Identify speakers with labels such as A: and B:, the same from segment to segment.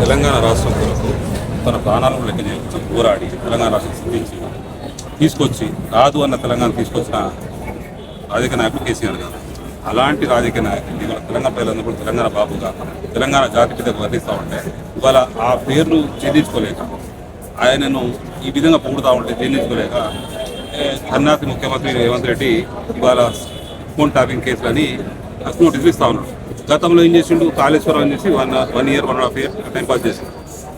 A: తెలంగాణ రాష్ట్రం కొరకు తన ప్రాణాలను లెక్క చేసి పోరాడి తెలంగాణ రాష్ట్రం సిద్ధించి తీసుకొచ్చి రాదు అన్న తెలంగాణ తీసుకొచ్చిన రాజకీయ నాయకుడు కేసీఆర్ గారు. అలాంటి రాజకీయ నాయకులు ఇవాళ తెలంగాణ ప్రజలందరూ కూడా తెలంగాణ బాబుగా తెలంగాణ జాతిపితకు వర్తిస్తూ ఉంటే ఇవాళ ఆ పేర్లు ఛేదించుకోలేక ఆయనను ఈ విధంగా పొగుడుతూ ఉంటే ఛేదించుకోలేక కర్ణాటక ముఖ్యమంత్రి రేవంత్ రెడ్డి ఇవాళ ఫోన్ ట్యాపింగ్ కేసులని నోటీసులు ఇస్తూ ఉన్నాడు. గతంలో ఏం చేసిండు, కాళేశ్వరం అని చేసి 1 year 1.5 year టైంపాస్ చేసిండు.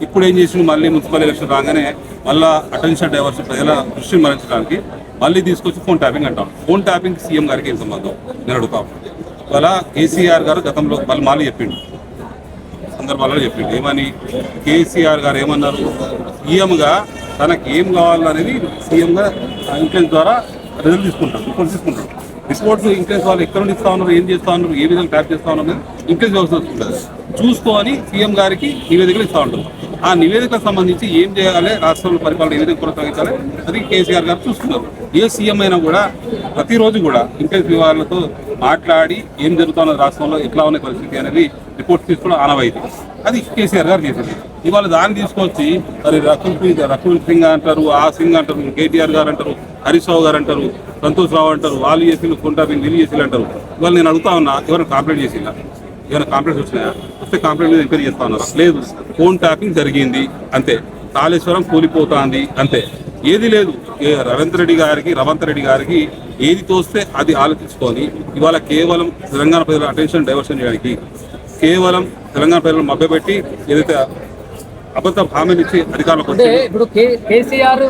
A: ఇప్పుడు ఏం చేసిండు, మళ్ళీ మున్సిపల్ ఎలక్షన్ రాగానే మళ్ళీ అటెన్షన్ డైవర్షన్ ప్రజల దృష్టిని మరించడానికి మళ్ళీ తీసుకొచ్చి ఫోన్ ట్యాపింగ్ అంటాం. ఫోన్ ట్యాపింగ్ సీఎం గారికి ఏం సంబంధం నేను అడుగుతాం. ఇవాళ కేసీఆర్ గారు గతంలో మళ్ళీ చెప్పిండు, సందర్భాలలో చెప్పిండు ఏమని, కేసీఆర్ గారు ఏమన్నారు, సీఎంగా తనకి ఏం కావాలనేది సీఎంగా ఇన్ఫ్లుయెన్స్ ద్వారా రిజల్ట్ తీసుకుంటాడు. రిపోర్ట్స్ ఇంక్లెన్స్ వాళ్ళు ఎక్కడ నుండి ఇస్తా ఉన్నారు, ఏం చేస్తా ఉన్నారు, ఏ విధంగా ట్యాప్ చేస్తా ఉన్నారు ఇంక్లెన్స్ వ్యవస్థ వస్తుంటుంది. చూసుకొని సీఎం గారికి నివేదికలు ఇస్తూ ఉంటారు. ఆ నివేదికలకు సంబంధించి ఏం చేయాలి, రాష్ట్రంలో పరిపాలన ఏ విధంగా కొనసాగించాలి అది కేసీఆర్ గారు చూస్తున్నారు. ఏ సీఎం అయినా కూడా ప్రతిరోజు కూడా ఇంక్లెన్స్ వివరాలతో మాట్లాడి ఏం జరుగుతున్నది రాష్ట్రంలో, ఎట్లా ఉన్న పరిస్థితి అనేది రిపోర్ట్ తీసుకోవడం ఆనవాయితీ. అది కేసీఆర్ గారు చేసింది. ఇవాళ దాన్ని తీసుకొచ్చి మరి రకుల్ సింగ్ అంటారు, ఆ సింగ్ అంటారు, కేటీఆర్ గారు అంటారు, హరీష్ రావు గారు అంటారు, సంతోష్ రావు అంటారు, వాళ్ళు చేసి కొంటారు, వీళ్ళు చేసి అంటారు. ఇవాళ నేను అడుగుతా ఉన్నా, ఎవరైనా కంప్లైంట్ చేసిందా, ఏమైనా కంప్లైంట్స్ వచ్చినాయా, వస్తే కంప్లైంట్ మీద ఎంక్వైరీ చేస్తా ఉన్నారు. లేదు, ఫోన్ ట్యాపింగ్ జరిగింది అంతే, కాళేశ్వరం కూలిపోతుంది అంతే, ఏది లేదు. రవంత్ రెడ్డి గారికి ఏది తోస్తే అది ఆలోచించుకొని ఇవాళ కేవలం తెలంగాణ ప్రజల అటెన్షన్ డైవర్షన్ చేయడానికి, కేవలం తెలంగాణ ప్రజలను మభ్యపెట్టి ఏదైతే అబద్ధ హామీలు ఇచ్చి అధికారులకు
B: అంటే ఇప్పుడు కేసీఆర్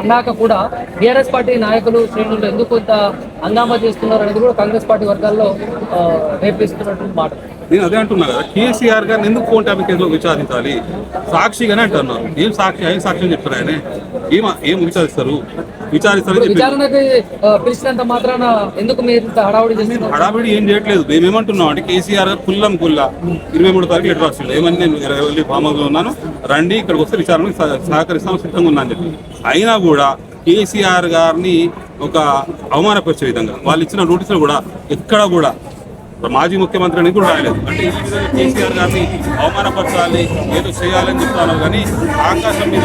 B: అన్నాక కూడా బీఆర్ఎస్ పార్టీ నాయకులు శ్రేణులు ఎందుకు కొంత హంగామా చేస్తున్నారు అనేది కూడా కాంగ్రెస్ పార్టీ వర్గాల్లో రేపిస్తున్నటువంటి మాట.
A: నేను అదే అంటున్నా కదా, కేసీఆర్ గారిని ఎందుకు ఫోన్ ట్యాపింగ్ కేసులో విచారించాలి, సాక్షిగానే అంటున్నారు. ఏం సాక్ష్యం చెప్తారు, ఆయన ఏం
B: విచారణకి పిలిచినంత మాత్రాన ఎందుకు మీరు
A: హడావిడి ఏం చేయట్లేదు. మేమేమంటున్నాం అంటే కేసీఆర్ గారు కుల్లం 23 తారీఖు లెటర్ రాసిండు, ఏమని నేను ఫామ్ హౌస్ లో ఉన్నాను, రండి ఇక్కడికి వస్తే విచారణకు సహకరిస్తాం, సిద్ధంగా ఉన్నా అని చెప్పి. అయినా కూడా కేసీఆర్ గారిని ఒక అవమానపరిచే విధంగా వాళ్ళు ఇచ్చిన నోటీసులు కూడా ఎక్కడ కూడా మాజీ ముఖ్యమంత్రి అనేది కూడా రాయలేదు. అంటే ఈ విధంగా కేసీఆర్ గారిని అవమానపరచాలి, ఏదో చేయాలని చెప్తాను, కానీ ఆకాశం మీద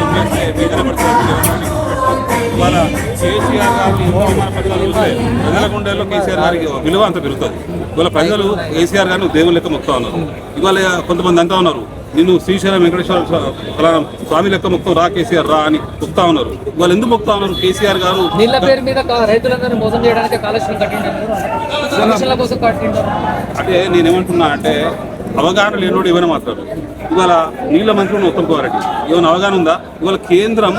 A: ఇవాళ కేసీఆర్ గారిని అవమానపరచాలి చూస్తే ప్రజల గుండెల్లో కేసీఆర్ గారికి విలువ అంత పెరుగుతుంది. ఇవాళ ప్రజలు కేసీఆర్ గారిని దేవుని లెక్క మొక్కుతా ఉన్నారు. ఇవాళ కొంతమంది అంటా ఉన్నారు, నిన్ను శ్రీశైలం వెంకటేశ్వర స్వామి లెక్క మొత్తం రా కేసీఆర్ రా అని మొక్తా ఉన్నారు. వాళ్ళు ఎందుకు మొక్తా ఉన్నారు, కేసీఆర్ గారు
B: నీళ్ళ పేరు మీద రైతులందరినీ మోసం చేయడానికి కాళేశ్వరం
A: అంటే నేనేమంటున్నా అంటే అవగాహన లేనోడు ఏమైనా మాట్లాడు. ఇవాళ నీళ్ళ మంత్రి ఉత్తమ్ కుమార్ రెడ్డి ఏమైనా అవగాహన ఉందా? ఇవాళ కేంద్రం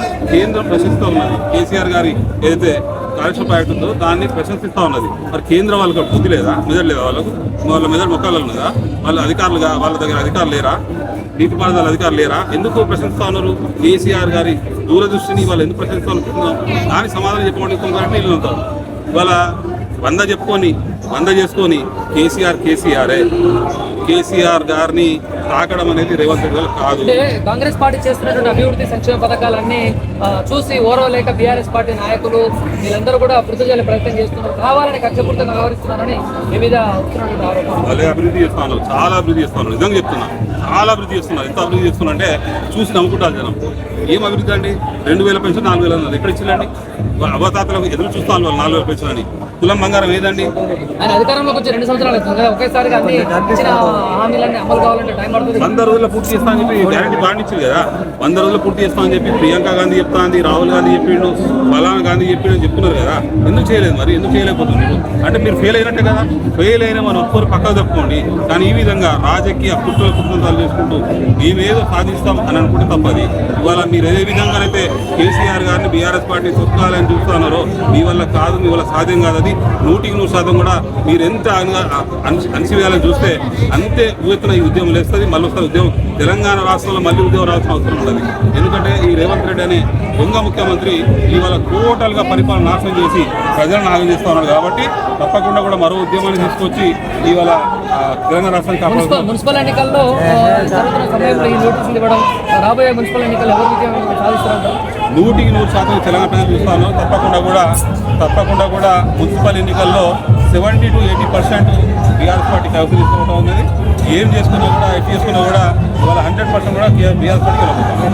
A: ప్రశ్నిస్తూ ఉన్నది, కేసీఆర్ గారి ఏదైతే కాళేశ్వరం ప్రాజెక్ట్ ఉందో దాన్ని ప్రశంసిస్తూ ఉన్నది. మరి కేంద్రం వాళ్ళకి బుద్ధి లేదా, మెదడు లేదా, వాళ్ళ మెదడు మొక్కలు ఉన్నదా, వాళ్ళ అధికారులుగా వాళ్ళ దగ్గర అధికారులు లేరా, నీటిపారుదల అధికారులు లేరా? ఎందుకు ప్రశంసిస్తూ ఉన్నారు కేసీఆర్ గారి దూరదృష్టిని? వాళ్ళు ఎందుకు ప్రశంసిస్తూ అనుకుంటున్నాం? దానికి సమాధానం చెప్పకుండా ఉత్తమ్ కుమార్ రెడ్డి నీళ్ళు ఉంటారు. ఇవాళ 100 చేసుకొని కేసీఆర్ గారిని తాకడం అనేది రేవంత్ రెడ్డి గారు కాదు.
B: కాంగ్రెస్ పార్టీ చేస్తున్నటువంటి అభివృద్ధి సంక్షేమ పథకాలన్నీ చూసి ఓరవలేక బీఆర్ఎస్ పార్టీ నాయకులు వీళ్ళందరూ కూడా అభివృద్ధి చేయాలని ప్రయత్నం చేస్తున్నారు, కావాలని కక్షపూర్తంగా వ్యవహరిస్తున్నారని వివిధ
A: వాళ్ళే అభివృద్ధి చేస్తున్నారు, చాలా అభివృద్ధి చేస్తున్నారు. నిజంగా చెప్తున్నా, చాలా అభివృద్ధి చేస్తున్నారు. ఎంత అభివృద్ధి చేస్తున్నా అంటే చూసి నమ్ముకుంటారు జనం. ఏం అభివృద్ధి అండి, 2000 పెన్షన్ 4000 అన్నది ఎక్కడ ఇచ్చిందండి? అవతాతలకు ఎదురు చూస్తాను వాళ్ళు 4000 పెన్షన్ అని. కులం బంగారం ఏదండి?
B: ఆయన అధికారంలోకి వచ్చి 2 సంవత్సరాలు అవుతుంది కదా, ఒకేసారిగా అన్ని ఇచ్చిన హామీలన్నీ అమలు కావాలంటే టైం పడుతుంది.
A: 100 రోజుల్లో పూర్తి చేస్తామని చెప్పి గ్యారెంటీ బాండించింది కదా, 100 రోజుల్లో పూర్తి చేస్తామని చెప్పి ప్రియాంక గాంధీ చెప్తాంది, రాహుల్ గాంధీ చెప్పిండు, ఫలానా గాంధీ చెప్పిండు అని చెప్తున్నారు కదా. ఎందుకు చేయలేదు మరి, ఎందుకు చేయలేకపోతున్నారు? అంటే మీరు ఫెయిల్ అయినట్టే కదా. ఫెయిల్ అయినా మనం ఒక్కరు పక్కకు తప్పుకోండి. కానీ ఈ విధంగా రాజకీయ కుట్రలు చేసుకుంటూ మేమేదో సాధిస్తాం అని అనుకుంటే తప్పది. ఇవాళ మీరు ఏ విధంగానైతే కేసీఆర్ గారిని బీఆర్ఎస్ పార్టీ తొక్కాలని చూస్తున్నారో మీ వల్ల కాదు, మీ వల్ల సాధ్యం కాదు. అది 100% కూడా మీరు ఎంత అణచివేయాలని చూస్తే అంతే ఊఎత్తున ఈ ఉద్యమం లేస్తుంది. మళ్ళీ వస్తుంది ఉద్యమం, తెలంగాణ రాష్ట్రంలో మళ్ళీ ఉద్యమం రావాల్సిన అవసరం ఉంటుంది. ఎందుకంటే ఈ రేవంత్ రెడ్డి అనే దొంగ ముఖ్యమంత్రి ఇవాళ టోటల్గా పరిపాలన నాశనం చేసి ప్రజలను నాశనం చేస్తూ ఉన్నాడు. కాబట్టి తప్పకుండా కూడా మరో ఉద్యమాన్ని తీసుకొచ్చి ఇవాళ తెలంగాణ రాష్ట్రానికి
B: మున్సిపల్ ఎన్నికల్లో రాబోయే మున్సిపల్ ఎన్నికలు ఎవరు విజయం సాధిస్తారంటారు?
A: 100% తెలంగాణ ప్రజలు చూస్తాను. తప్పకుండా కూడా మున్సిపల్ ఎన్నికల్లో 70 to 80% బీఆర్ఎస్ పార్టీ కౌన్సిల్ తీసుకోవడం ఉన్నది. ఏం చేసుకున్నా కూడా ఎట్ చేసుకున్నా కూడా ఇవాళ 100% కూడా బీఆర్ఎస్ పార్టీకి వెళ్ళబోతాం.